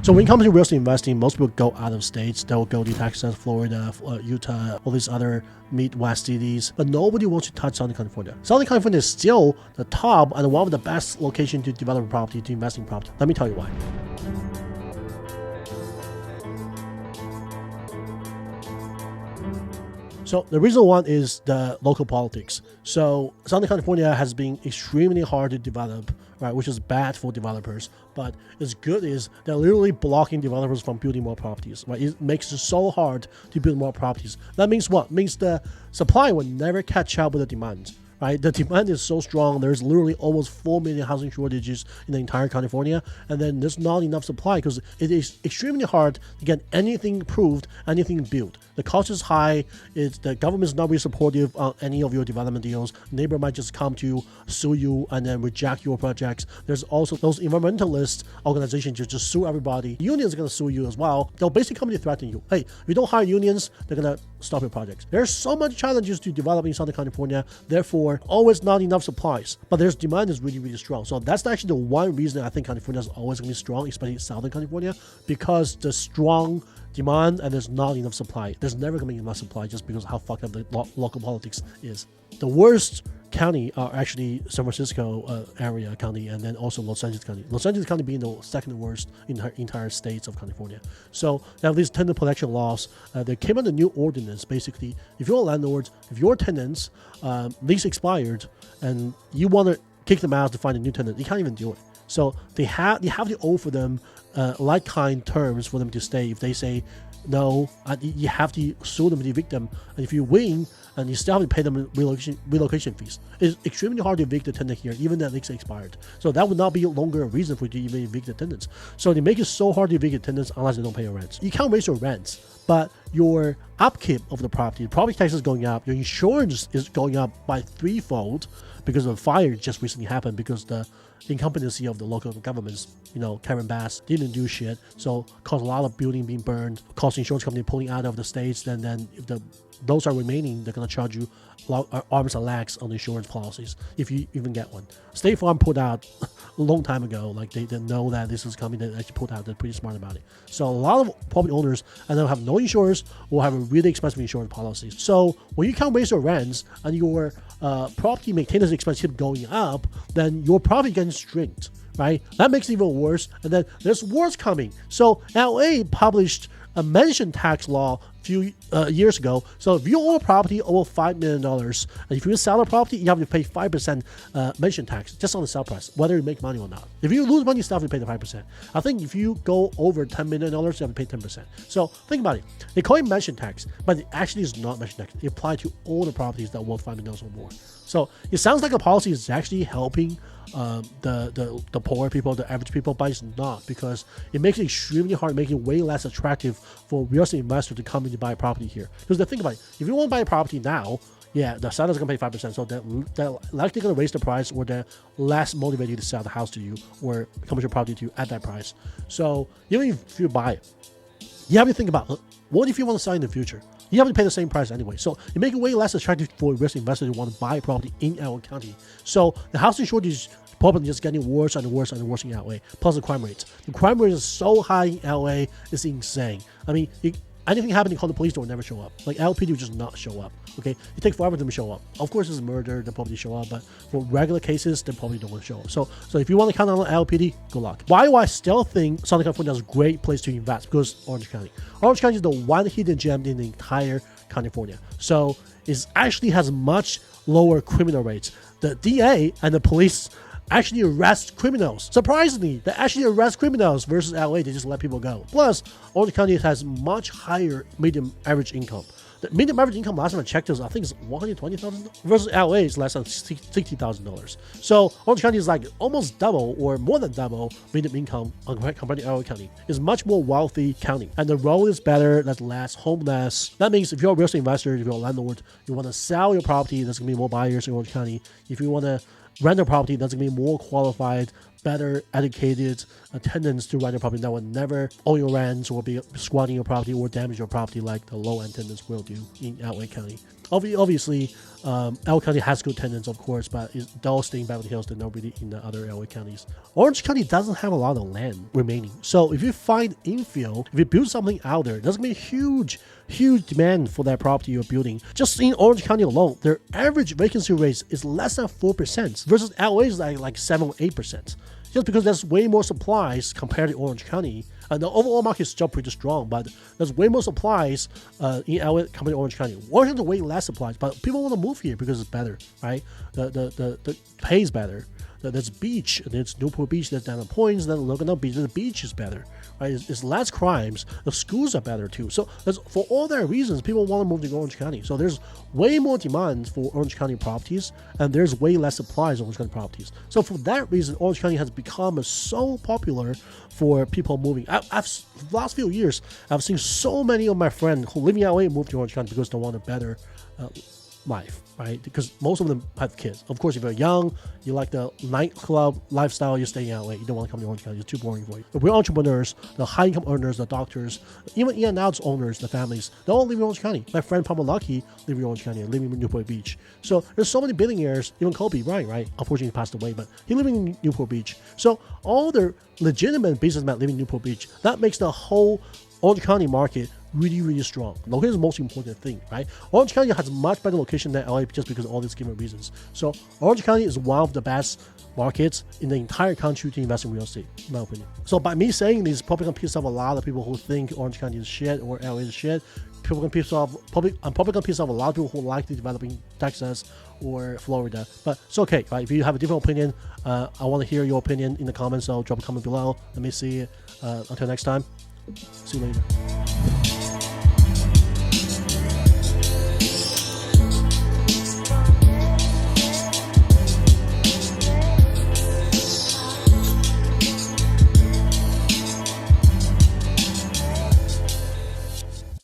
So when it comes to real estate investing, most people go out of states. They'll go to Texas, Florida, Utah, all these other Midwest cities, but nobody wants to touch Southern California. Southern California is still the top and one of the best locations to develop property, to invest in property. Let me tell you why. So the reason one is the local politics. So Southern California has been extremely hard to develop, right, which is bad for developers. But it's good is they're literally blocking developers from building more properties, right? It makes it so hard to build more properties. That means what? It means the supply will never catch up with the demand. Right, the demand is so strong. There's literally almost 4 million housing shortages in the entire California, and then there's not enough supply because it is extremely hard to get anything approved, anything built. The cost is high. The government is not really supportive on any of your development deals. Neighbor might just come to sue you and then reject your projects. There's also those environmentalist organizations just sue everybody. Unions are going to sue you as well. They'll basically come to threaten you. Hey, if you don't hire unions, they're going to stop your projects. There's so much challenges to developing Southern California. Therefore, always not enough supplies, but there's demand is really, really strong. So that's actually the one reason I think California is always going to be strong, especially Southern California, because the strong demand and there's not enough supply. There's never going to be enough supply just because of how fucked up the local politics is. The worst county are actually San Francisco area county and then also Los Angeles County. Los Angeles County being the second worst in the entire states of California. So they have these tenant protection laws. They came out a new ordinance. Basically, if you're a landlord, if your tenants lease expired and you want to kick them out to find a new tenant, you can't even do it. So you have to offer them like kind terms for them to stay. If they say no, you have to sue them to evict them. And if you win, and you still have to pay them relocation fees. It's extremely hard to evict the tenant here, even that lease expired. So that would not be longer a reason for you to even evict the tenants. So they make it so hard to evict the tenants unless they don't pay your rents. You can't raise your rents, but your upkeep of the property tax is going up, your insurance is going up by threefold because of a fire just recently happened because the incompetency of the local governments, Karen Bass didn't do shit, so caused a lot of building being burned, caused insurance company pulling out of the states, and then if those are remaining, they're going to charge you arms and legs on insurance policies if you even get one. State Farm put out a long time ago, like they know that this is coming, they actually put out, they're pretty smart about it. So a lot of property owners either have no insurance or have a really expensive insurance policies. So when you can't raise your rents and your property maintenance expense keep going up, then your profit gets stripped, right? That makes it even worse. And then there's worse coming. So LA published a mansion tax law a few years ago. So if you own a property over $5 million, and if you sell a property, you have to pay 5% mansion tax just on the sale price, whether you make money or not. If you lose money, you still have to pay the 5%. I think if you go over $10 million, you have to pay 10%. So think about it. They call it mansion tax, but it actually is not mansion tax. It applies to all the properties that are worth $5 million or more. So it sounds like a policy is actually helping the poor people, the average people, but it's not, because it makes it extremely hard, making it way less attractive for real estate investors to come in to buy a property here. Because the thing about it, if you want to buy a property now, yeah, the seller's going to pay 5%, so they're likely going to raise the price, or they're less motivated to sell the house to you or commercial property to you at that price. So even if you buy it, you have to think about, what if you want to sell in the future? You have to pay the same price anyway. So it makes it way less attractive for real estate investors who want to buy a property in LA County. So the housing shortage probably just getting worse and worse and worse in LA. Plus the crime rates. The crime rate is so high in LA, it's insane. I mean, anything happening, call the police, will never show up. Like LPD will just not show up. Okay, it takes forever for them to show up. Of course, it's murder, they'll probably show up, but for regular cases, they probably don't want to show up. So if you want to count on LPD, good luck. Why do I still think Southern California is a great place to invest? Because Orange County. Orange County is the one hidden gem in the entire California. So it actually has much lower criminal rates. The DA and the police actually arrest criminals. Surprisingly, they actually arrest criminals versus LA, they just let people go. Plus, Orange County has much higher median average income. The median average income last time I checked is, I think, is $120,000 versus LA is less than $60,000. So Orange County is like almost double or more than double median income compared to LA County. It's much more wealthy county, and the road is better. That's less homeless. That means if you're a real estate investor, if you're a landlord, you want to sell your property, there's gonna be more buyers in Orange County. If you want to rent a property, that's gonna be more qualified, better educated tenants to rent a property that will never own your rents or be squatting your property or damage your property like the low-end tenants will do in LA County. Obviously, LA County has good tenants, of course, but it does stay in Beverly Hills than nobody in the other LA counties. Orange County doesn't have a lot of land remaining. So if you find infill, if you build something out there, there's going to be huge demand for that property you're building. Just in Orange County alone, their average vacancy rate is less than 4% versus LA is like 7 or 8%. Just because there's way more supplies compared to Orange County. The overall market is still pretty strong, but there's way more supplies in LA compared to Orange County. Orange County way less supplies, but people want to move here because it's better, right? The pay is better. There's beach, there's Newport Beach, there's Dana Points, then Laguna Beach. The beach is better, right? It's less crimes. The schools are better too. So for all their reasons, people want to move to Orange County. So there's way more demand for Orange County properties, and there's way less supplies of Orange County properties. So for that reason, Orange County has become so popular for people moving. The last few years, I've seen so many of my friends who live in LA move to Orange County because they want a better life, right? Because most of them have kids. Of course, if you're young, you like the nightclub lifestyle, you stay in LA. You don't want to come to Orange County. It's too boring for you. But we're entrepreneurs, the high-income earners, the doctors, even in-and-outs owners, the families, they all live in Orange County. My friend Papa Lucky live in Orange County, living in Newport Beach. So there's so many billionaires, even Kobe Bryant, right? Unfortunately, he passed away, but he living in Newport Beach. So all the legitimate businessmen living in Newport Beach, that makes the whole Orange County market really strong. Location is the most important thing, right? Orange County has much better location than LA just because of all these given reasons. So Orange County is one of the best markets in the entire country to invest in real estate, in my opinion. So by me saying this, probably gonna piss off a lot of people who think Orange County is shit or LA is shit. I'm probably gonna piss off a lot of people who like to develop in Texas or Florida, but it's okay, right? If you have a different opinion, I want to hear your opinion in the comments, so drop a comment below. Let me see. Until next time, see you later.